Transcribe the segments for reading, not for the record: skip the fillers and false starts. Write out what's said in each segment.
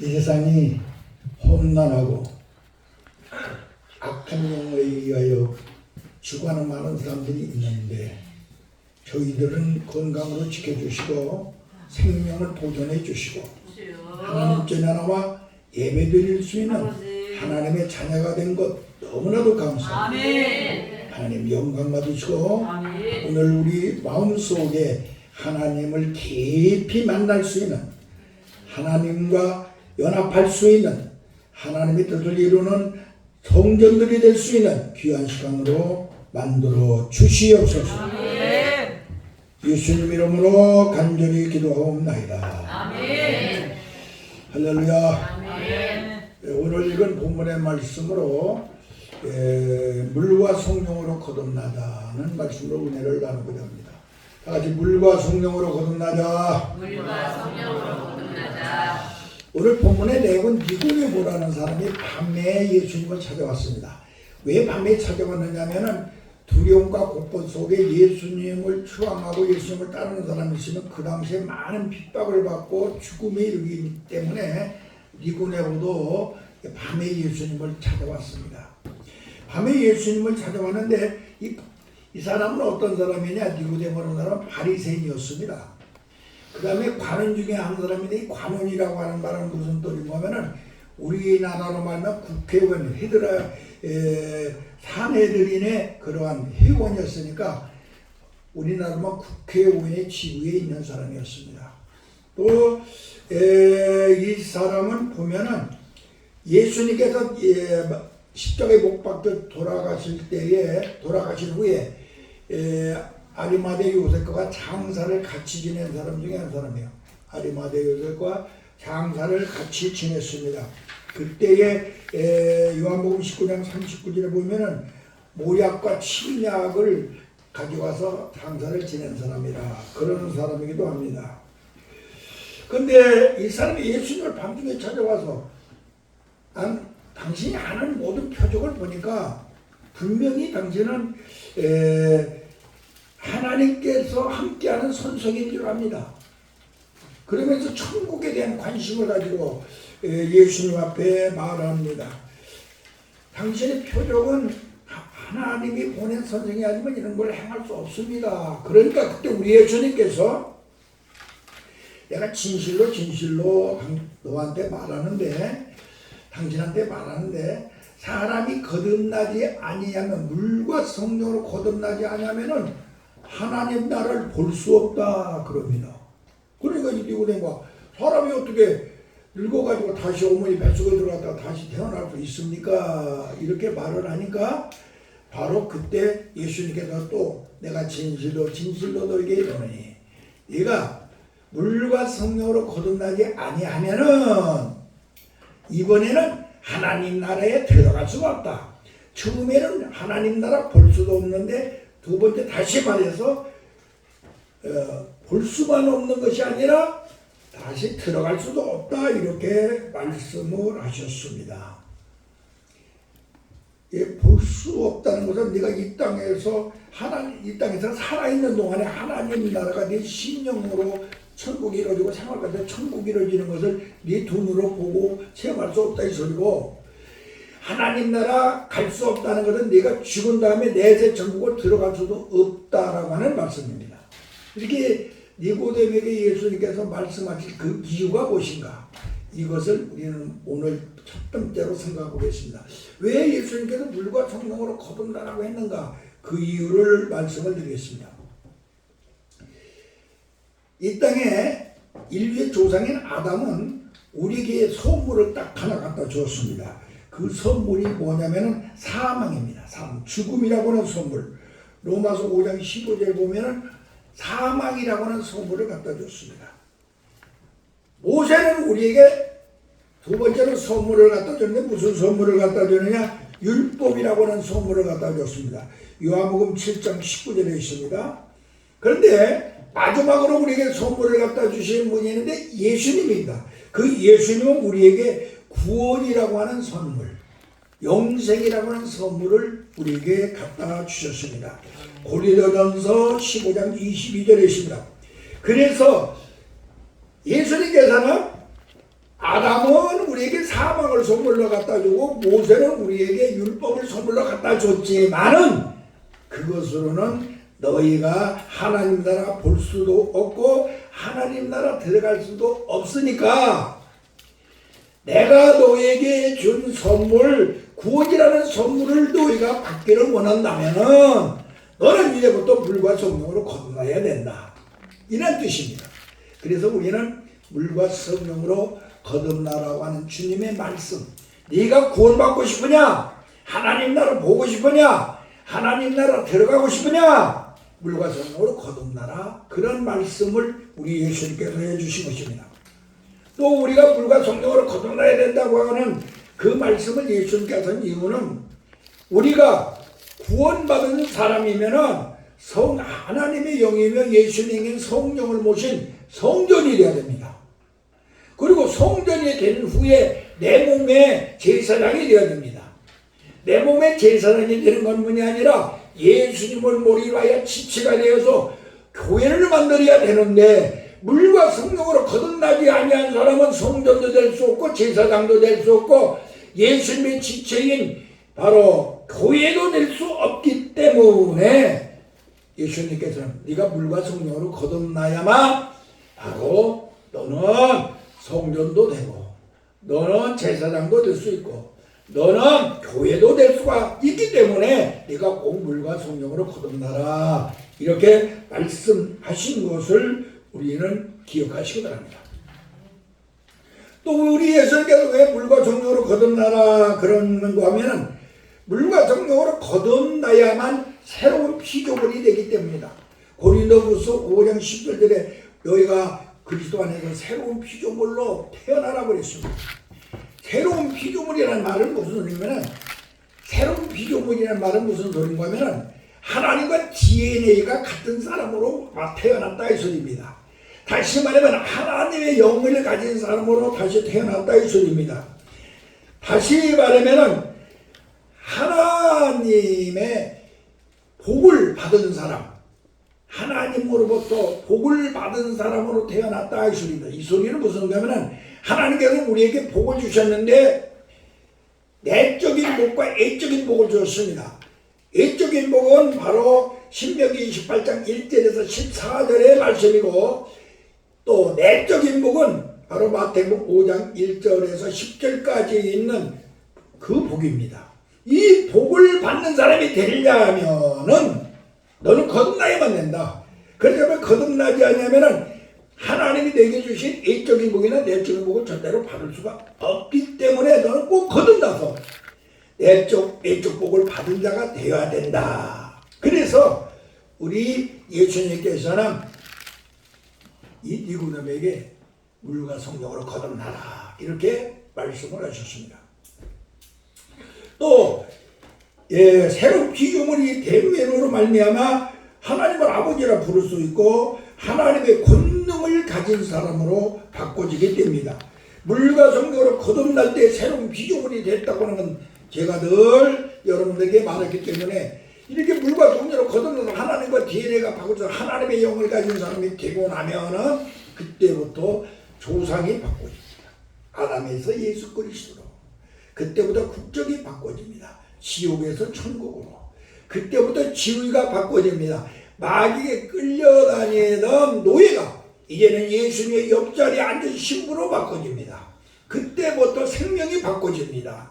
이 세상이 험난하고 악한 영에 의하여 죽어가는 많은 사람들이 있는데 저희들은 건강으로 지켜주시고 생명을 보존해 주시고 하나님 전하나와 예배드릴 수 있는 하나님의 자녀가 된 것 너무나도 감사합니다. 하나님 영광 받으시고 오늘 우리 마음속에 하나님을 깊이 만날 수 있는 하나님과 연합할 수 있는 하나님의 뜻을 이루는 성전들이 될 수 있는 귀한 시간으로 만들어 주시옵소서. 예수님 이름으로 간절히 기도하옵나이다. 할렐루야. 오늘 읽은 본문의 말씀으로 물과 성령으로 거듭나자는 말씀으로 은혜를 나누고자 합니다. 다 같이 물과 성령으로 거듭나자. 물과 성령으로 거듭나자. 오늘 본문의 내용은 니고데모라는 사람이 밤에 예수님을 찾아왔습니다. 왜 밤에 찾아왔느냐면은 두려움과 공포 속에 예수님을 추앙하고 예수님을 따르는 사람이 있으면 그 당시에 많은 핍박을 받고 죽음에 이르기 때문에 니고데모도 밤에 예수님을 찾아왔습니다. 밤에 예수님을 찾아왔는데 이 사람은 어떤 사람이냐? 니고데모라는 사람은 바리새인이었습니다. 그 다음에 관원 중에 한 사람인데 이 관원이라고 하는 말은 무슨 뜻인가 하면은 우리나라로 말하면 국회의원 사내들인의 그러한 회원이었으니까 우리나라만 국회의원의 지위에 있는 사람이었습니다. 또 이 사람은 보면은 예수님께서 십자가에 못 박혀 돌아가신 후에 아리마대 요셉과 장사를 같이 지낸 사람 중에 한 사람이에요. 아리마대 요셉과 장사를 같이 지냈습니다. 그때에 요한복음 19장 39절에 보면은 모약과 침약을 가져와서 장사를 지낸 사람이라 그런 사람이기도 합니다. 근데 이 사람이 예수님을 밤중에 찾아와서 당신이 하는 모든 표적을 보니까 분명히 당신은 하나님께서 함께하는 선성인 줄 압니다. 그러면서 천국에 대한 관심을 가지고 예수님 앞에 말합니다. 당신의 표적은 하나님이 보낸 선생이 아니면 이런 걸 행할 수 없습니다. 그러니까 그때 우리 예수님께서 내가 진실로 너한테 말하는데 당신한테 말하는데 사람이 거듭나지 아니하면 물과 성령으로 거듭나지 아니하면은 하나님 나라를 볼 수 없다 그럽니다. 그러니까 이 니고데모가 사람이 어떻게 늙어가지고 다시 어머니 뱃속에 들어갔다가 다시 태어날 수 있습니까? 이렇게 말을 하니까 바로 그때 예수님께서 또 내가 진실로 너에게 이르노니 네가 물과 성령으로 거듭나지 아니하면은 이번에는 하나님 나라에 들어갈 수가 없다. 처음에는 하나님 나라 볼 수도 없는데 두 번째 다시 말해서 볼 수만 없는 것이 아니라 다시 들어갈 수도 없다 이렇게 말씀을 하셨습니다. 볼 수 없다는 것은 네가 이 땅에서 살아있는 동안에 하나님 나라가 네 심령으로 천국이 이루어지고 생활 가운데 천국이 이루어지는 것을 네 눈으로 보고 체험할 수 없다 이 소리고 하나님 나라 갈 수 없다는 것은 네가 죽은 다음에 내세 천국으로 들어갈 수도 없다라고 하는 말씀입니다. 이렇게 니고데모에게 예수님께서 말씀하신 그 이유가 무엇인가? 이것을 우리는 오늘 첫 번째로 생각해 보겠습니다. 왜 예수님께서 물과 성령으로 거듭나라고 했는가? 그 이유를 말씀을 드리겠습니다. 이 땅에 인류의 조상인 아담은 우리에게 선물을 딱 하나 갖다 주었습니다. 그 선물이 뭐냐면은 사망입니다. 죽음이라고 하는 선물. 로마서 5장 15절에 보면은 사망이라고 하는 선물을 갖다 줬습니다. 모세는 우리에게 두 번째로 선물을 갖다 줬는데 무슨 선물을 갖다 주느냐? 율법이라고 하는 선물을 갖다 줬습니다. 요한복음 7장 19절에 있습니다. 그런데 마지막으로 우리에게 선물을 갖다 주신 분이 있는데 예수님입니다. 그 예수님은 우리에게 구원이라고 하는 선물, 영생이라고 하는 선물을 우리에게 갖다 주셨습니다. 고린도전서 15장 22절에 있습니다. 그래서 예수님께서는 아담은 우리에게 사망을 선물로 갖다 주고 모세는 우리에게 율법을 선물로 갖다 줬지만은 그것으로는 너희가 하나님 나라 볼 수도 없고 하나님 나라 들어갈 수도 없으니까 내가 너에게 준 선물, 구원이라는 선물을 너희가 받기를 원한다면은 너는 이제부터 물과 성령으로 거듭나야 된다. 이런 뜻입니다. 그래서 우리는 물과 성령으로 거듭나라고 하는 주님의 말씀. 네가 구원받고 싶으냐? 하나님 나라 보고 싶으냐? 하나님 나라 들어가고 싶으냐? 물과 성령으로 거듭나라. 그런 말씀을 우리 예수님께서 해주신 것입니다. 또 우리가 물과 성령으로 거듭나야 된다고 하는 그 말씀을 예수님께서 한 이유는 우리가 구원받은 사람이면은 하나님의 영이며 예수님의 성령을 모신 성전이 되어야 됩니다. 그리고 성전이 된 후에 내 몸의 제사장이 되어야 됩니다. 내 몸의 제사장이 되는 것뿐이 아니라 예수님을 머리로 하여 지체가 되어서 교회를 만들어야 되는데 물과 성령으로 거듭나지 아니한 사람은 성전도 될 수 없고 제사장도 될 수 없고 예수님의 지체인 바로 교회도 될 수 없기 때문에 예수님께서는 네가 물과 성령으로 거듭나야만 바로 너는 성전도 되고 너는 제사장도 될 수 있고 너는 교회도 될 수가 있기 때문에 네가 꼭 물과 성령으로 거듭나라 이렇게 말씀하신 것을 우리는 기억하시기 바랍니다. 또 우리 예수님께서 왜 물과 성령으로 거듭나라 그러는가 하면은 물과 성령으로 거듭나야만 새로운 피조물이 되기 때문이다. 고린도후서 5장 10절에 너희가 그리스도 안에서 새로운 피조물로 태어나라고 그랬습니다. 새로운 피조물이라는 말은 무슨 소리냐면은 새로운 피조물이라는 말은 무슨 소리인가 하면은 하나님과 DNA가 같은 사람으로 태어났다 이 소리입니다. 다시 말하면 하나님의 영을 가진 사람으로 다시 태어났다 이 소리입니다. 다시 말하면은 하나님의 복을 받은 사람, 하나님으로부터 복을 받은 사람으로 태어났다 이 소리입니다. 이 소리는 무슨 소리냐면은 하나님께서 우리에게 복을 주셨는데 내적인 복과 애적인 복을 주셨습니다. 애적인 복은 바로 신명기 28장 1절에서 14절의 말씀이고 또 내적인 복은 바로 마태복음 5장 1절에서 10절까지 있는 그 복입니다. 이 복을 받는 사람이 되려면은 너는 거듭나야만 된다. 그러려면 거듭나지 않으면은 하나님이 내게 주신 애적인 복이나 내적인 복을 절대로 받을 수가 없기 때문에 너는 꼭 거듭나서 애적 복을 받은 자가 되어야 된다. 그래서 우리 예수님께서는 이 니고데모에게 물과 성령으로 거듭나라 이렇게 말씀을 하셨습니다. 또 새로운 피조물이 됨으로 말미암아 하나님을 아버지라 부를 수 있고 하나님의 권능을 가진 사람으로 바꿔지게 됩니다. 물과 성령으로 거듭날 때 새로운 피조물이 됐다고 하는 건 제가 늘 여러분들에게 말했기 때문에 이렇게 물과 성령으로 거듭나서 하나님과 DNA가 바꿔져서 하나님의 영을 가진 사람이 되고 나면은 그때부터 조상이 바꿔집니다. 아담에서 예수 그리스도로. 그때부터 국적이 바꿔집니다. 지옥에서 천국으로. 그때부터 지위가 바꿔집니다. 마귀에 끌려다니던 노예가 이제는 예수님의 옆자리에 앉은 신부로 바꿔집니다. 그때부터 생명이 바꿔집니다.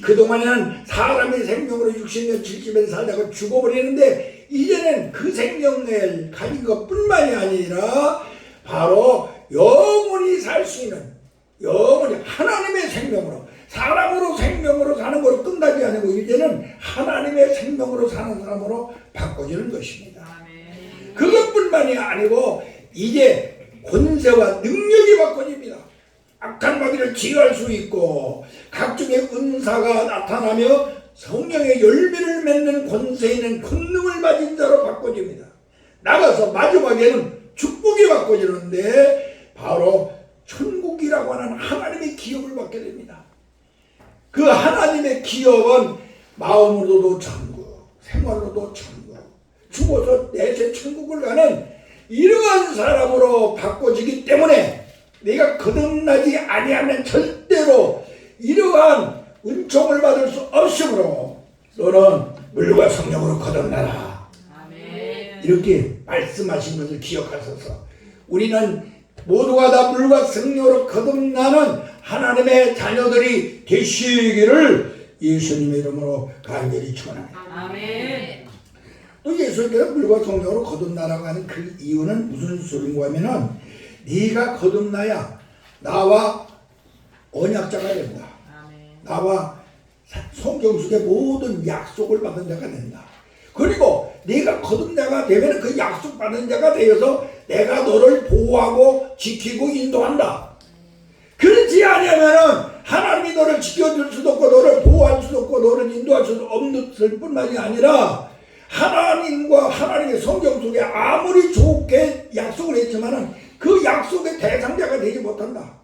그동안에는 사람의 생명으로 60년 70년 살다가 죽어버리는데 이제는 그 생명을 가진 것뿐만이 아니라 바로 영원히 살 수 있는 영원히 하나님의 생명으로 사람으로 생명으로 사는 것으로 끝나지 않고 이제는 하나님의 생명으로 사는 사람으로 바꿔지는 것입니다. 그것뿐만이 아니고 이제 권세와 능력이 바꿔집니다. 악한 마귀를 제어할 수 있고 각종의 은사가 나타나며 성령의 열매를 맺는 권세 있는 권능을 가진 자로 바꿔집니다. 나가서 마지막에는 축복이 바꿔지는데 바로 천국이라고 하는 하나님의 기업을 받게 됩니다. 그 하나님의 기업은 마음으로도 천국, 생활로도 천국, 죽어서 내세 천국을 가는 이러한 사람으로 바꿔지기 때문에 내가 거듭나지 아니하면 절대로 이러한 은총을 받을 수 없으므로 너는 물과 성령으로 거듭나라. 아멘. 이렇게 말씀하신 것을 기억하셔서 우리는 모두가 다 물과 성령으로 거듭나는 하나님의 자녀들이 되시기를 예수님의 이름으로 간절히 축원합니다. 아멘. 또 예수님께서 물과 성령으로 거듭나라고 하는 그 이유는 무슨 소린가 하면은 네가 거듭나야 나와 언약자가 된다. 나와 성경 속의 모든 약속을 받은 자가 된다. 그리고 네가 거듭나가 되면 그 약속 받은 자가 되어서 내가 너를 보호하고 지키고 인도한다. 그렇지 않으면은 하나님이 너를 지켜줄 수도 없고 너를 보호할 수도 없고 너를 인도할 수도 없을 뿐만이 아니라 하나님과 하나님의 성경 속에 아무리 좋게 약속을 했지만은 그 약속의 대상자가 되지 못한다.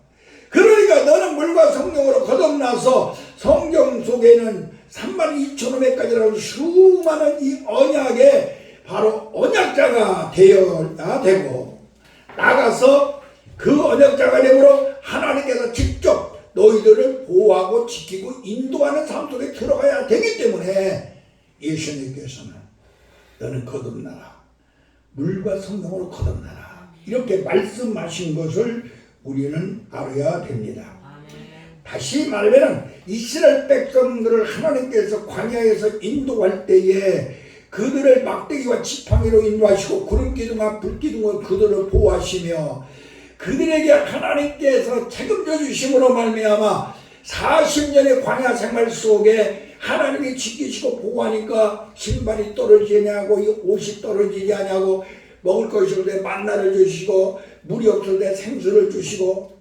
그러니까 너는 물과 성령으로 거듭나서 성경 속에는 32,500가지라고 수많은 이 언약에 바로 언약자가 되어야 되고 나가서 그 언약자가 되므로 하나님께서 직접 너희들을 보호하고 지키고 인도하는 삶 속에 들어가야 되기 때문에 예수님께서는 너는 거듭나라. 물과 성령으로 거듭나라. 이렇게 말씀하신 것을 우리는 알아야 됩니다. 다시 말하면 이스라엘 백성들을 하나님께서 광야에서 인도할 때에 그들을 막대기와 지팡이로 인도하시고 구름기둥과 불기둥으로 그들을 보호하시며 그들에게 하나님께서 책임져 주심으로 말미암아 40년의 광야 생활 속에 하나님이 지키시고 보호하니까 신발이 떨어지지 아니하고 옷이 떨어지지 아니하고 먹을 것이 없을 때 만나를 주시고 물이 없을 때 생수를 주시고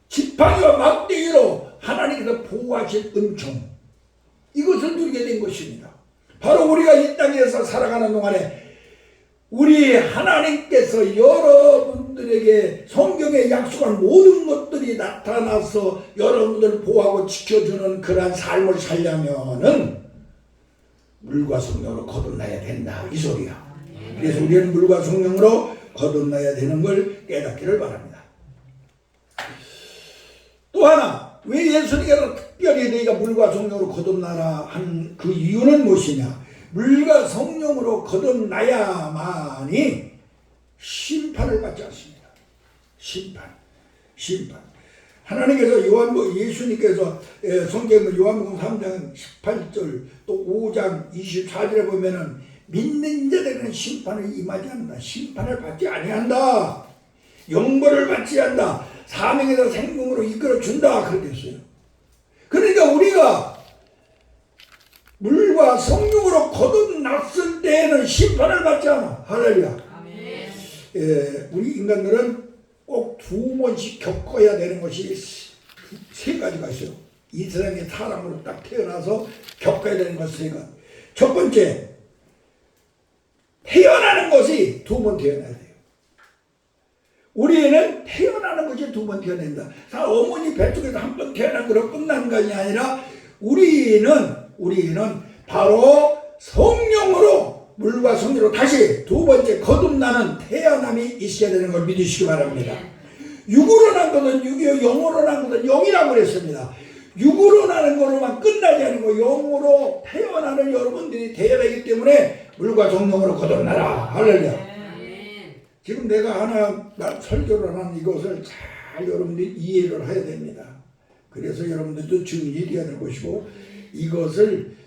지팡이와 막대기로 하나님께서 보호하신 은총 이것을 누리게 된 것입니다. 바로 우리가 이 땅에서 살아가는 동안에 우리 하나님께서 여러분들에게 성경에 약속한 모든 것들이 나타나서 여러분들을 보호하고 지켜주는 그러한 삶을 살려면은 물과 성령으로 거듭나야 된다 이 소리야. 그래서 우리는 물과 성령으로 거듭나야 되는 걸 깨닫기를 바랍니다. 또 하나 왜 예수님께서 특별히 너희가 물과 성령으로 거듭나라 한 그 이유는 무엇이냐? 물과 성령으로 거듭나야만이 심판을 받지 않습니다. 심판. 하나님께서 예수님께서 성경 요한복음 3장 18절 또 5장 24절에 보면은 믿는 자들은 심판을 임하지 않는다. 심판을 받지 아니한다. 영벌을 받지 않는다. 사명에서 생명으로 이끌어 준다. 그렇게 했어요. 그러니까 우리가 물과 성령으로 거듭났을 때에는 심판을 받지 않아. 할렐루야. 우리 인간들은 꼭 2번씩 겪어야 되는 것이 3가지가 있어요. 이 세상에 사람으로 딱 태어나서 겪어야 되는 것 3가지. 첫 번째, 태어나는 것이 2번 태어나야 돼요. 우리는 태어나는 것이 2번 태어난다. 어머니 뱃속에서 1번 태어난 거로 끝난 것이 아니라 우리는 바로 성령으로 물과 성령으로 다시 2번째 거듭나는 태어남이 있어야 되는 걸 믿으시기 바랍니다. 육으로 난 것은 육이요 영으로 난 것은 영이라고 그랬습니다. 육으로 나는 거로만 끝나지 않은 거 영으로 태어나는 여러분들이 되어야 되기 때문에 물과 성령으로 거듭나라. 할렐루야. 지금 내가 하나 설교를 하는 이것을 잘 여러분들이 이해를 해야 됩니다. 그래서 여러분들도 증인이 되어야 될 것이고 이것을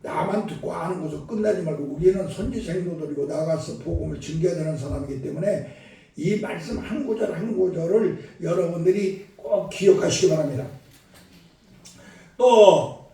나만 듣고 아는 것으로 끝나지 말고 우리는 선지 생도들이고 나가서 복음을 증거해야 되는 사람이기 때문에 이 말씀 한 구절 한 구절을 여러분들이 꼭 기억하시기 바랍니다. 또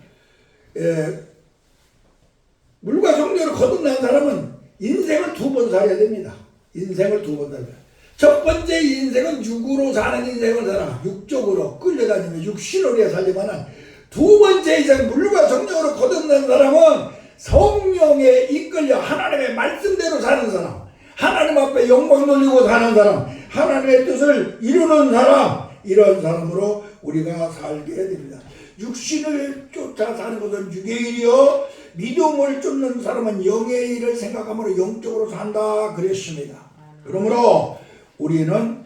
물과 성령으로 거듭난 사람은 인생을 2번 살아야 됩니다. 인생을 2번 살아야 돼요. 첫 번째 인생은 육으로 사는 인생을 살아. 육적으로 끌려다니며 육신으로 살지만은 2번째 인생 물과 성령으로 거듭난 사람은 성령에 이끌려 하나님의 말씀대로 사는 사람, 하나님 앞에 영광 돌리고 사는 사람, 하나님의 뜻을 이루는 사람, 이런 사람으로 우리가 살게 됩니다. 육신을 쫓아 사는 것은 육의 일이요 믿음을 쫓는 사람은 영의 일을 생각함으로 영적으로 산다 그랬습니다. 그러므로 우리는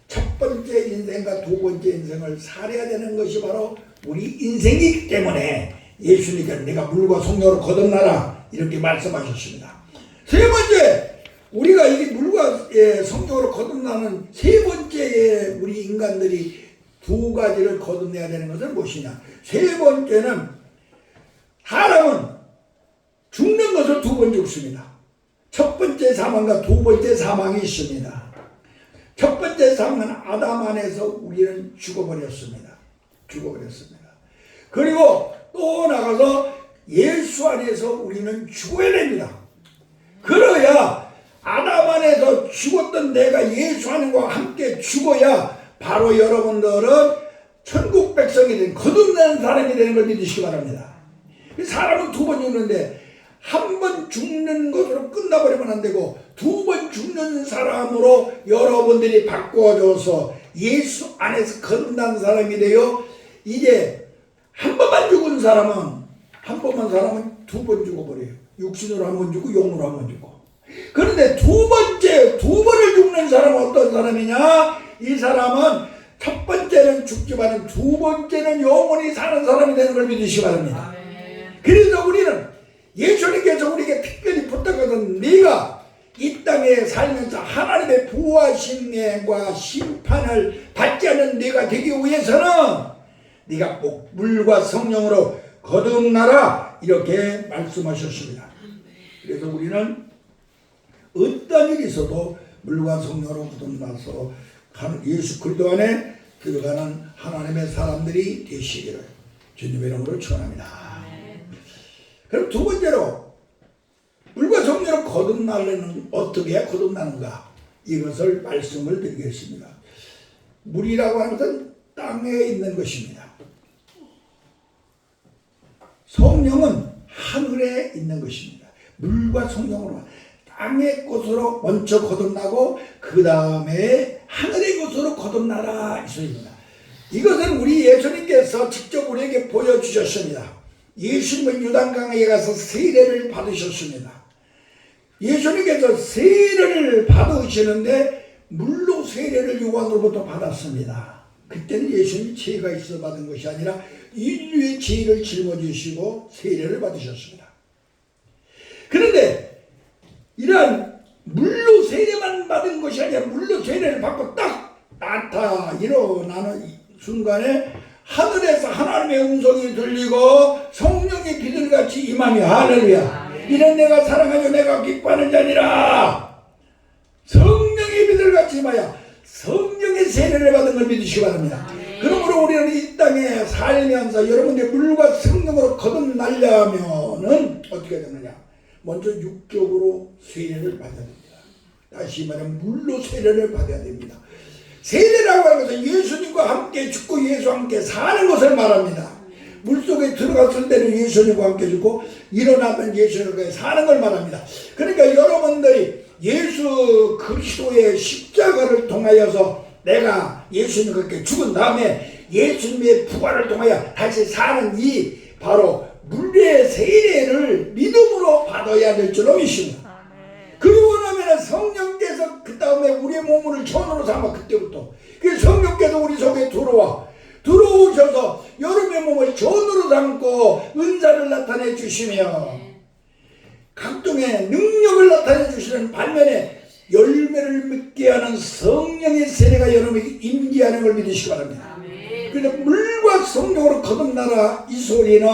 첫 번째 인생과 두 번째 인생을 살아야 되는 것이 바로 우리 인생이기 때문에 예수님께서 내가 물과 성령으로 거듭나라 이렇게 말씀하셨습니다. 세 번째, 우리가 이 물과 성령으로 거듭나는 세 번째에 우리 인간들이 두 가지를 거듭내야 되는 것은 무엇이냐? 세 번째는 사람은 죽는 것을 두 번 죽습니다. 첫 번째 사망과 두 번째 사망이 있습니다. 첫 번째 사망은 아담 안에서 우리는 죽어버렸습니다. 그리고 또 나가서 예수 안에서 우리는 죽어야 됩니다. 그래야 아담 안에서 죽었던 내가 예수 안과 함께 죽어야 바로 여러분들은 천국 백성이 된 거듭나는 사람이 되는 걸 믿으시기 바랍니다. 사람은 두 번 죽는데 한 번 죽는 것으로 끝나버리면 안 되고 두 번 죽는 사람으로 여러분들이 바꿔줘서 예수 안에서 거듭난 사람이 되어 이제 한 번만 죽은 사람은 두 번 죽어버려요. 육신으로 한 번 죽고 영으로 한 번 죽고. 그런데 두 번을 죽는 사람은 어떤 사람이냐? 이 사람은 첫 번째는 죽지만 두 번째는 영원히 사는 사람이 되는 걸 믿으시기 바랍니다. 그래서 우리는 예수님께서 우리에게 특별히 부탁하던 네가 이 땅에 살면서 하나님의 보호하심과 심판을 받지 않는 네가 되기 위해서는 네가 꼭 물과 성령으로 거듭나라 이렇게 말씀하셨습니다. 그래서 우리는 어떤 일이 있어도 물과 성령으로 거듭나서 예수 그리스도 안에 들어가는 하나님의 사람들이 되시기를 주님의 이름으로 축원합니다. 그럼 두 번째로 물과 성령으로 거듭나려는 어떻게 해야 거듭나는가 이것을 말씀을 드리겠습니다. 물이라고 하는 것은 땅에 있는 것입니다. 성령은 하늘에 있는 것입니다. 물과 성령으로 땅의 것으로 먼저 거듭나고 그 다음에 하늘의 것으로 거듭나라 이 소리입니다. 이것은 우리 예수님께서 직접 우리에게 보여주셨습니다. 예수님은 요단강에 가서 세례를 받으셨습니다. 예수님께서 세례를 받으시는데 물로 세례를 요한으로부터 받았습니다. 그때는 예수님이 죄가 있어 받은 것이 아니라 인류의 죄를 짊어지시고 세례를 받으셨습니다. 그런데 이러한 물로 세례만 받은 것이 아니라 물로 세례를 받고 딱 일어나는 순간에 하늘에서 하나님의 음성이 들리고 성령이 비둘기같이 임하며 할렐루야. 이는 내가 사랑하며 내가 기뻐하는 자니라. 성령이 비둘기같이 임하여 성령의 세례를 받은 걸 믿으시기 바랍니다. 그러므로 우리는 이 땅에 살면서 여러분들 물과 성령으로 거듭나려면은 어떻게 되느냐? 먼저 육적으로 세례를 받아야 됩니다. 다시 말하면 물로 세례를 받아야 됩니다. 세례라고 하는 것은 예수님과 함께 죽고 예수와 함께 사는 것을 말합니다. 물속에 들어갔을 때는 예수님과 함께 죽고 일어나면 예수님과 함께 사는 걸 말합니다. 그러니까 여러분들이 예수 그리스도의 십자가를 통하여서 내가 예수님과 함께 죽은 다음에 예수님의 부활을 통하여 다시 사는 이 바로 물의 세례를 믿음으로 받아야 될 줄로 믿습니다. 그러고 나면 성령께서 그 다음에 우리의 몸을 전으로 삼아 그때부터 그 성령께서 우리 속에 들어오셔서 여러분의 몸을 전으로 삼고 은사를 나타내 주시며 각종의 능력을 나타내 주시는 반면에 열매를 맺게 하는 성령의 세례가 여러분에게 임재하는 걸 믿으시기 바랍니다. 그런데 물과 성령으로 거듭나라 이 소리는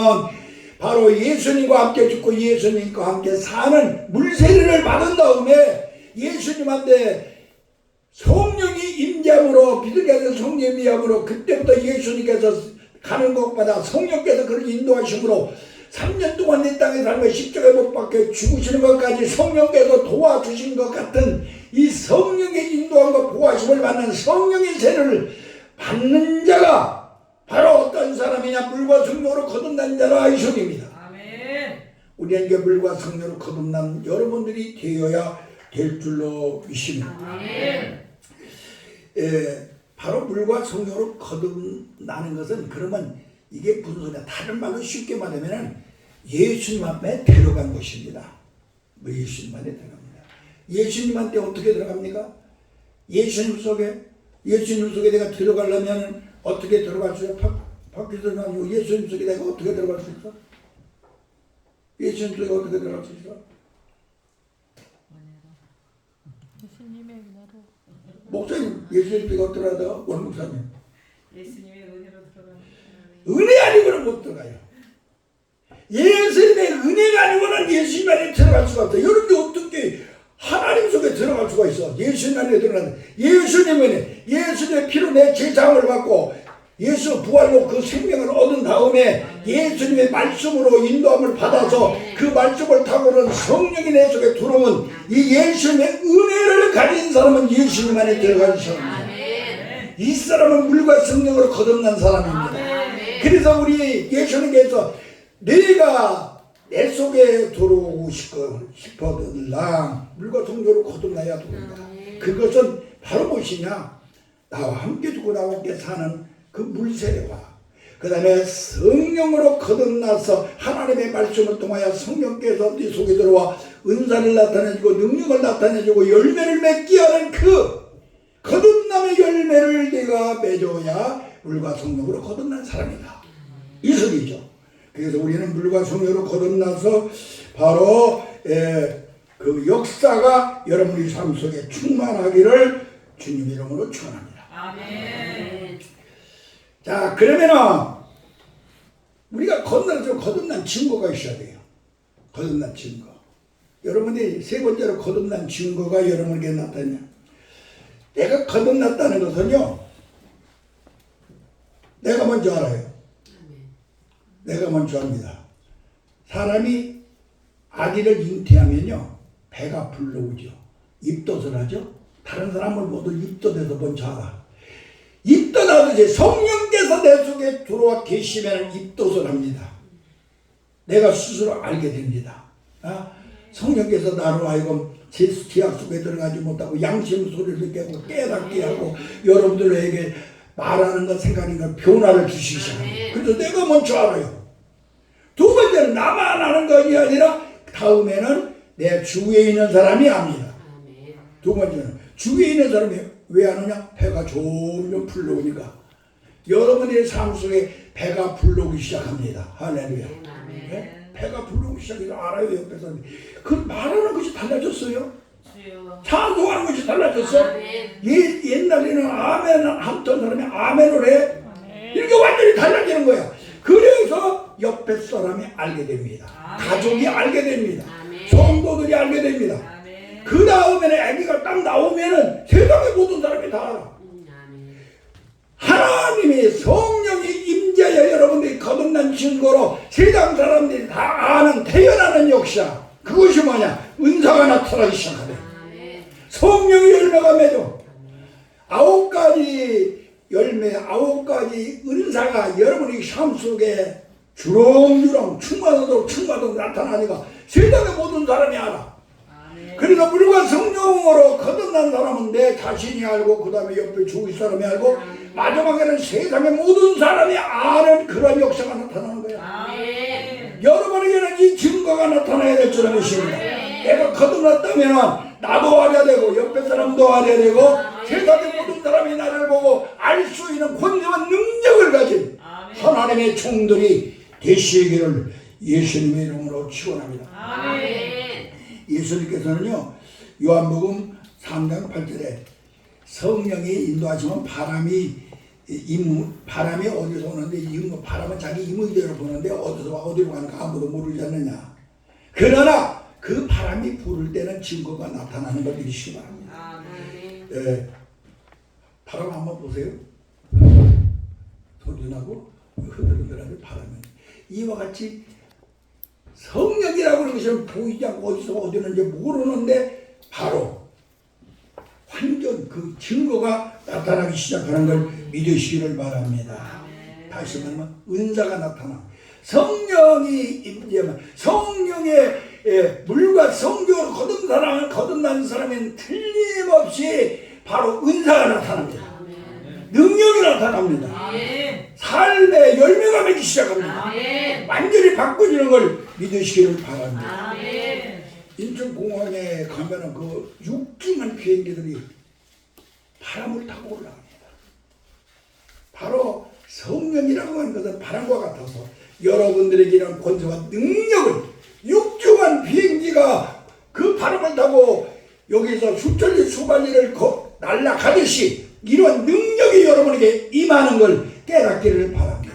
바로 예수님과 함께 죽고 예수님과 함께 사는 물세례를 받은 다음에 예수님한테 성령이 임재함으로 비둘기같은 성령이 임재함으로 그때부터 예수님께서 가는 곳마다 성령께서 그를 인도하심으로 3년 동안 이 땅에 살며 십자가에 못 박혀 죽으시는 것까지 성령께서 도와주신 것 같은 이 성령의 인도함과 보호하심을 받는 성령의 세례를 받는 자가 바로 어떤 사람이냐? 물과 성령으로 거듭난 자라 이 소리입니다. 우리에게 물과 성령으로 거듭난 여러분들이 되어야 될 줄로 믿습니다. 바로 물과 성령으로 거듭나는 것은 그러면 이게 무슨 소리야? 다른 말로 쉽게 말하면 예수님 앞에 들어간 것입니다. 예수님 안에 들어갑니다. 예수님한테 어떻게 들어갑니까? 예수님 속에 예수님 속에 내가 들어가려면 어떻게 들어갈 수 있어? 밖에서 아니고 예수님 속에 내가 어떻게 들어갈 수 있어? 예수님 속에 어떻게 들어갈 수 있어? 예수님의 은혜로. 목사님 예수님 속에 어떻게 들어가요? 원 목사님 예수님의 은혜로 들어가는. 은혜 아니고는 못 들어가요. 예수님의 은혜가 아니고는 예수님 안에 들어갈 수가 없어요. 여러분이 어떻게 하나님 속에 들어갈 수가 있어? 예수님 안에 들어가는 예수님은 예수님의 피로 내 제사함을 받고 예수 부활로 그 생명을 얻은 다음에 예수님의 말씀으로 인도함을 받아서 그 말씀을 타고는 성령이 내 속에 들어오면 이 예수님의 은혜를 가진 사람은 예수님 안에 들어가는 사람이에요. 이 사람은 물과 성령으로 거듭난 사람입니다. 그래서 우리 예수님께서 내가 내 속에 들어오고 싶어들랑 물과 성령으로 거듭나야 된다. 그것은 바로 무엇이냐? 나와 함께 죽고 나와 함께 사는 그 물세례와 그 다음에 성령으로 거듭나서 하나님의 말씀을 통하여 성령께서 네 속에 들어와 은사를 나타내주고 능력을 나타내주고 열매를 맺게 하는 그 거듭남의 열매를 네가 맺어야 물과 성령으로 거듭난 사람이다. 이 소리죠. 그래서 우리는 물과 성령으로 거듭나서 바로 그 역사가 여러분의 삶 속에 충만하기를 주님 이름으로 축원합니다. 아멘. 자, 그러면은 우리가 거듭난 증거가 있어야 돼요. 거듭난 증거. 여러분이 세 번째로 거듭난 증거가 여러분에게 나타나냐? 내가 거듭났다는 것은요, 내가 먼저 알아요. 내가 먼저 압니다. 사람이 아기를 잉태하면요, 배가 불러오죠. 입덧을 하죠. 다른 사람을 모두 입덧해서 먼저 알아. 입덧하듯이 성령께서 내 속에 들어와 계시면 입덧을 합니다. 내가 스스로 알게 됩니다. 성령께서 나로 하여금 제 지학 속에 들어가지 못하고 양심 소리를 깨고 깨닫게 하고 여러분들에게 말하는 것 생각하는 것 변화를 주시기 시작합니다. 그래서 내가 먼저 알아요. 두 번째는 나만 아는 것이 아니라 다음에는 내 주위에 있는 사람이 압니다. 두 번째는 주위에 있는 사람이 왜 아느냐? 배가 점점 불러오니까 여러분의 삶 속에 배가 불러오기 시작합니다. 할렐루야. 네? 배가 불러오기 시작해서 알아요. 옆에서 그 말하는 것이 달라졌어요. 찬송하는 것이 달라졌어. 옛날에는 아멘 하던 사람이 아멘을 해. 이렇게 완전히 달라지는 거야. 그래서 옆에 사람이 알게 됩니다. 가족이 알게 됩니다. 성도들이 알게 됩니다. 그 다음에는 아기가 딱 나오면은 세상의 모든 사람이 다 알아. 하나님의 성령이 임재하여 여러분들이 거듭난 증거로 세상 사람들이 다 아는 태어나는 역사. 그것이 뭐냐? 은사가 나타나기 시작하네. 성령의 열매가 맺어. 9가지 열매, 9가지 은사가 여러분의 삶 속에 주렁주렁 충만하도록 나타나니까 세상의 모든 사람이 알아. 그러니까 물과 성령으로 거듭난 사람은 내 자신이 알고 그 다음에 옆에 주위 사람이 알고 마지막에는 세상의 모든 사람이 아는 그런 역사가 나타나는 거야. 여러분에게는 이 증거가 나타나야 될 줄을 믿습니다. 내가 거듭났다면 나도 알아야 되고 옆에 사람도 알아야 되고 세상의 모든 사람이 나를 보고 알 수 있는 권세와 능력을 가진 하나님의 종들이 되시기를 예수님의 이름으로 축원합니다. 예수님께서는요, 요한복음 3장 8절에 성령이 인도하시면 바람이 어디서 오는데 바람은 자기 임의대로 부는데 어디서 와 어디로 가는가 아무도 모르지 않느냐. 그러나 그 바람이 부를 때는 증거가 나타나는 걸 믿으시기 바랍니다. 바람 한번 보세요. 소리 나고 흐들흐들하는 바람이 이와 같이 성령이라고 하는 것은 보이지 않고 어디서 어디는지 모르는데 바로 완전 그 증거가 나타나기 시작하는 걸 믿으시기를 바랍니다. 다시 말하면 은사가 나타나 성령이 임재하면 성령의 물과 성령으로 거듭난 사람은 틀림없이 바로 은사가 나타납니다. 능력이 나타납니다. 삶의 열매가 맺기 시작합니다. 완전히 바꿔지는 걸 믿으시기를 바랍니다. 인천공항에 가면은 그 6기만 비행기들이 바람을 타고 올라갑니다. 바로 성령이라고 하는 것은 바람과 같아서 여러분들에게 이런 권세와 능력을 육중한 비행기가 그 바람을 타고 여기서 수천리 수만리를 날아가듯이 이런 능력이 여러분에게 임하는 걸 깨닫기를 바랍니다.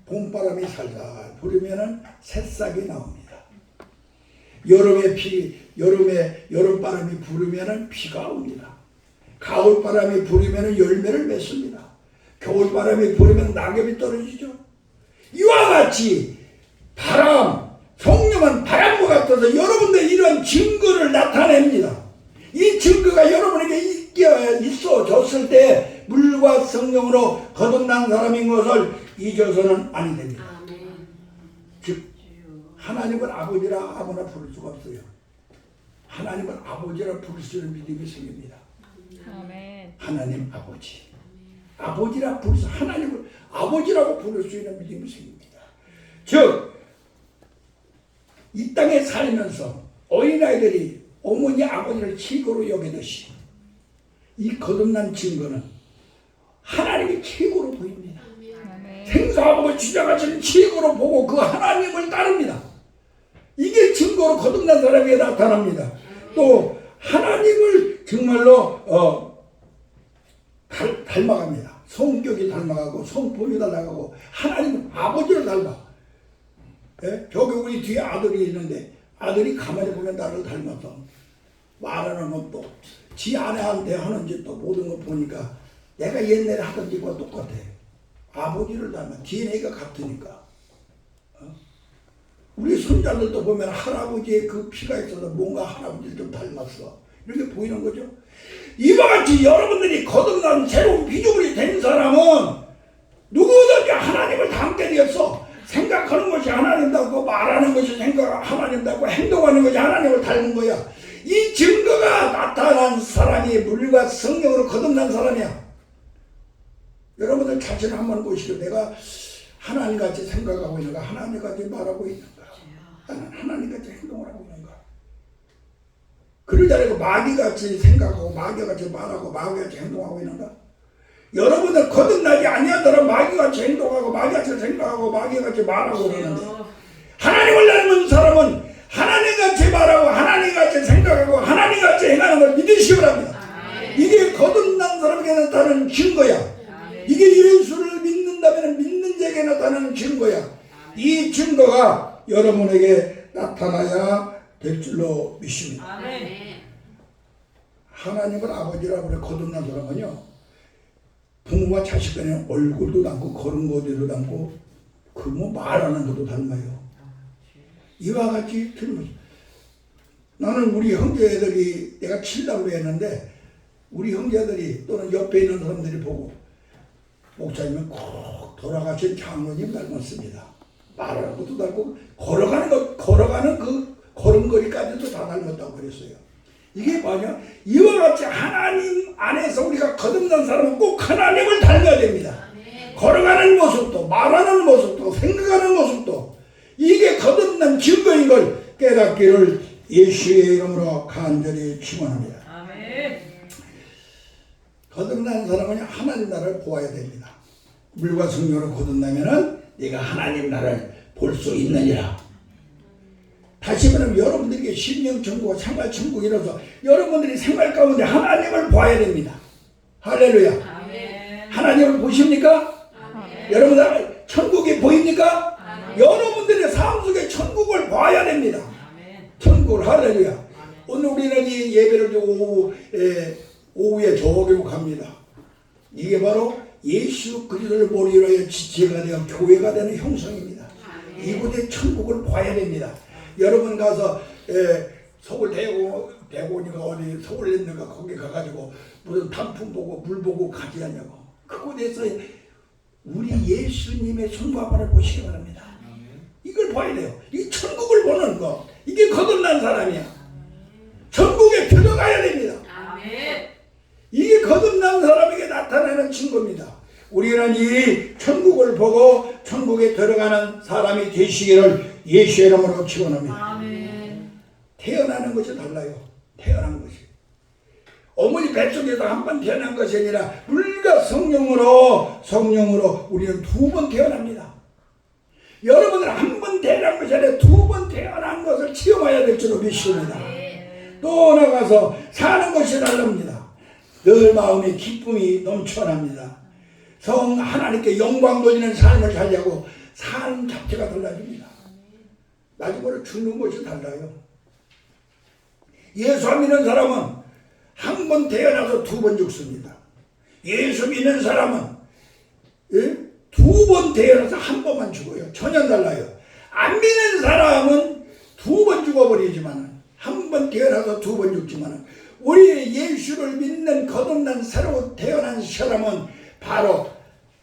봄바람이 살살 불으면은 새싹이 나옵니다. 여름바람이 불으면은 비가 옵니다. 가을바람이 불으면은 열매를 맺습니다. 겨울바람이 불으면 낙엽이 떨어지죠. 이와 같이 성령은 바람과 같아서 여러분들 이런 증거를 나타냅니다. 이 증거가 여러분에게 있어졌을 때 물과 성령으로 거듭난 사람인 것을 잊어서는 아니 됩니다. 즉 하나님을 아버지라 아무나 부를 수가 없어요. 하나님을 아버지라 부를 수 있는 믿음이 생깁니다. 아멘. 하나님 아버지. 아버지라 부를 수, 하나님을 아버지라고 부를 수 있는 믿음이 생깁니다. 즉, 이 땅에 살면서 어린아이들이 어머니 아버지를 최고로 여기듯이 이 거듭난 증거는 하나님이 최고로 보입니다. 아멘. 생사하고 주장하시는 최고로 보고 그 하나님을 따릅니다. 이게 증거로 거듭난 사람에게 나타납니다. 또 하나님을 정말로 닮아갑니다. 성격이 닮아가고 성품이 닮아가고 하나님은 아버지를 닮아. 예? 저기 우리 뒤에 아들이 있는데 아들이 가만히 보면 나를 닮아서 말하는 것도 지 아내한테 하는 짓도 모든 거 보니까 내가 옛날에 하던 짓과 똑같아. 아버지를 닮아. DNA가 같으니까. 우리 손자들도 보면 할아버지의 그 피가 있어서 뭔가 할아버지를 좀 닮았어. 이렇게 보이는 거죠. 이와 같이 여러분들이 거듭난 새로운 피조물이 된 사람은 누구든지 하나님을 닮게 되었어. 생각하는 것이 하나님다고 말하는 것이 하나님다고 행동하는 것이 하나님을 닮은 거야. 이 증거가 나타난 사람이 물과 성령으로 거듭난 사람이야. 여러분들 자신을 한번 보시고 내가 하나님같이 생각하고 있는가, 하나님같이 말하고 있는가, 하나님같이 행동을 하고 있는가. 그러지 않고 마귀같이 생각하고 마귀같이 말하고 마귀같이 행동하고 있는가. 여러분들 거듭나지 아니하더라 마귀같이 행동하고 마귀같이 생각하고 마귀같이 말하고 그러는데 하나님을 닮은 사람은 하나님같이 말하고 하나님같이 생각하고 하나님같이 행하는 걸 믿으시기 바랍니다. 이게 거듭난 사람에게 나타나는 증거야. 이게 예수를 믿는다면 믿는 자에게 나타나는 증거야. 이 증거가 여러분에게 나타나야 될 줄로 믿습니다. 하나님을 아버지라고 그래. 거듭난 사람은요 부모와 자식 간에 얼굴도 닮고 걸음걸이도 닮고 그 뭐 말하는 것도 닮아요. 이와 같이 틀림없이 나는 우리 형제들이 내가 치려고 했는데 우리 형제들이 또는 옆에 있는 사람들이 보고 목사님은 꼭 돌아가신 장로님 닮았습니다. 말하는 것도 닮고 걸어가는 그 걸음걸이까지도 다 닮았다고 그랬어요. 이게 뭐냐? 이와 같이 하나님 안에서 우리가 거듭난 사람은 꼭 하나님을 닮아야 됩니다. 걸어가는 모습도 말하는 모습도 생각하는 모습도 이게 거듭난 증거인 걸 깨닫기를 예수의 이름으로 간절히 축원합니다. 거듭난 사람은 하나님 나라를 보아야 됩니다. 물과 성령으로 거듭나면은 네가 하나님 나라를 볼 수 있느니라. 다시 말하면 여러분들에게 심령천국과 생활천국이라서 여러분들이 생활 가운데 하나님을 봐야 됩니다. 할렐루야. 아멘. 하나님을 보십니까? 아멘. 여러분들 천국이 보입니까? 아멘. 여러분들의 삶 속에 천국을 봐야 됩니다. 아멘. 천국을. 할렐루야. 아멘. 오늘 우리는 이 예배를 두고 오후에 저기로 갑니다. 이게 바로 예수 그리스도를 머리로 하여 지체가 되어 교회가 되는 형성입니다. 아멘. 이곳에 천국을 봐야 됩니다. 여러분 가서 서울 대구니까 어디 서울 있는가 거기 가가지고 무슨 단풍 보고 물 보고 가지 않냐고. 그곳에서 우리 예수님의 손과 발을 보시기 바랍니다. 이걸 봐야 돼요. 이 천국을 보는 거. 이게 거듭난 사람이야. 천국에 들어가야 됩니다. 이게 거듭난 사람에게 나타나는 증거입니다. 우리는 이 천국을 보고 천국에 들어가는 사람이 되시기를 예수의 이름으로 축원합니다. 태어나는 것이 달라요. 태어난 것이. 어머니 뱃속에서 한 번 태어난 것이 아니라 물과 성령으로 우리는 두 번 태어납니다. 여러분은 한 번 태어난 것이 아니라 두 번 태어난 것을 체험해야 될 줄로 믿습니다. 또 나가서 사는 것이 다릅니다. 늘 마음에 기쁨이 넘쳐납니다. 성 하나님께 영광 돌리는 삶을 살려고 삶 자체가 달라집니다. 나중으로 죽는 것이 달라요. 예수 믿는 사람은 한 번 태어나서 두 번 죽습니다. 예수 믿는 사람은 두 번 태어나서 한 번만 죽어요. 전혀 달라요. 안 믿는 사람은 두 번 죽어버리지만 한 번 태어나서 두 번 죽지만 우리 예수를 믿는 거듭난 새로 태어난 사람은 바로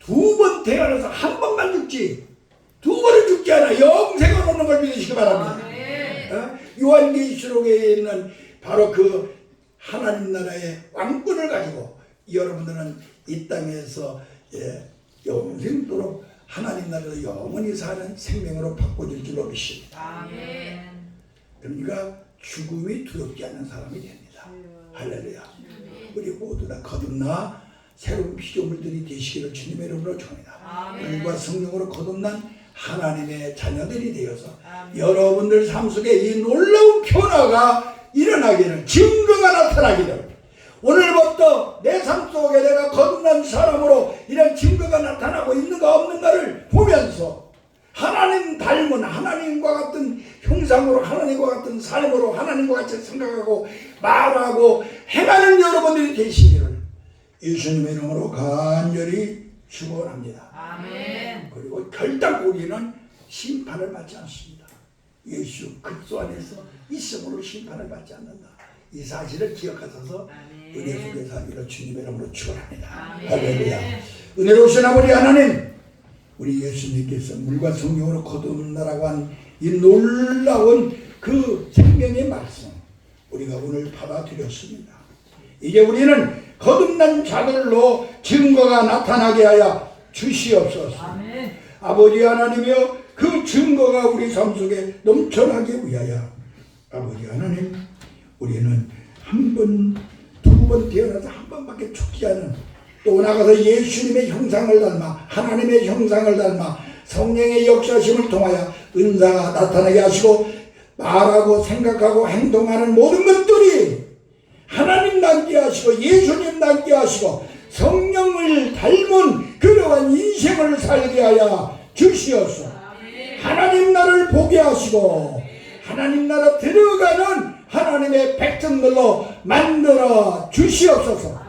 두 번 태어나서 한 번만 죽지 두 번은 죽지 않아 영생을 얻는 걸 믿으시기 바랍니다. 요한계시록에 있는 바로 그 하나님 나라의 왕권을 가지고 여러분들은 이 땅에서 영생토록 하나님 나라에서 영원히 사는 생명으로 바꿔질 줄로 믿습니다. 그러니까 죽음이 두렵지 않는 사람이 됩니다. 할렐루야. 우리 모두 다 거듭나 새로운 피조물들이 되시기를 주님의 이름으로 축원합니다. 물과 성령으로 거듭난 하나님의 자녀들이 되어서 여러분들 삶 속에 이 놀라운 변화가 일어나기를, 증거가 나타나기를, 오늘부터 내 삶 속에 내가 거듭난 사람으로 이런 증거가 나타나고 있는가 없는가를 보면서 하나님 닮은 하나님과 같은 형상으로 하나님과 같은 삶으로 하나님과 같이 생각하고 말하고 행하는 여러분들이 되시기를 예수님의 이름으로 간절히 축원합니다. 그리고 결단코 우리는 심판을 받지 않습니다. 예수 그리스도 안에서 있음으로 심판을 받지 않는다. 이 사실을 기억하셔서 은혜 속에 살기를 주님의 이름으로 축원합니다. 할렐루야. 은혜로우신 아버지 하나님, 우리 예수님께서 물과 성령으로 거듭나라고 한 이 놀라운 그 생명의 말씀 우리가 오늘 받아들였습니다. 이제 우리는 거듭난 자들로 증거가 나타나게 하여 주시옵소서. 아버지 하나님이여, 그 증거가 우리 삶 속에 넘쳐나기 위하여 아버지 하나님, 우리는 한 번, 두 번 태어나서 한 번밖에 죽지 않은, 또 나가서 예수님의 형상을 닮아 하나님의 형상을 닮아 성령의 역사심을 통하여 은사가 나타나게 하시고 말하고 생각하고 행동하는 모든 것들이 하나님 닮게 하시고 예수님 닮게 하시고 성령을 닮은 그러한 인생을 살게 하여 주시옵소서. 하나님 나라를 보게 하시고 하나님 나라 들어가는 하나님의 백성들로 만들어 주시옵소서.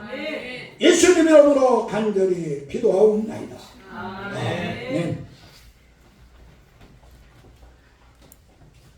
예수님 이름으로 간절히 기도하옵나이다.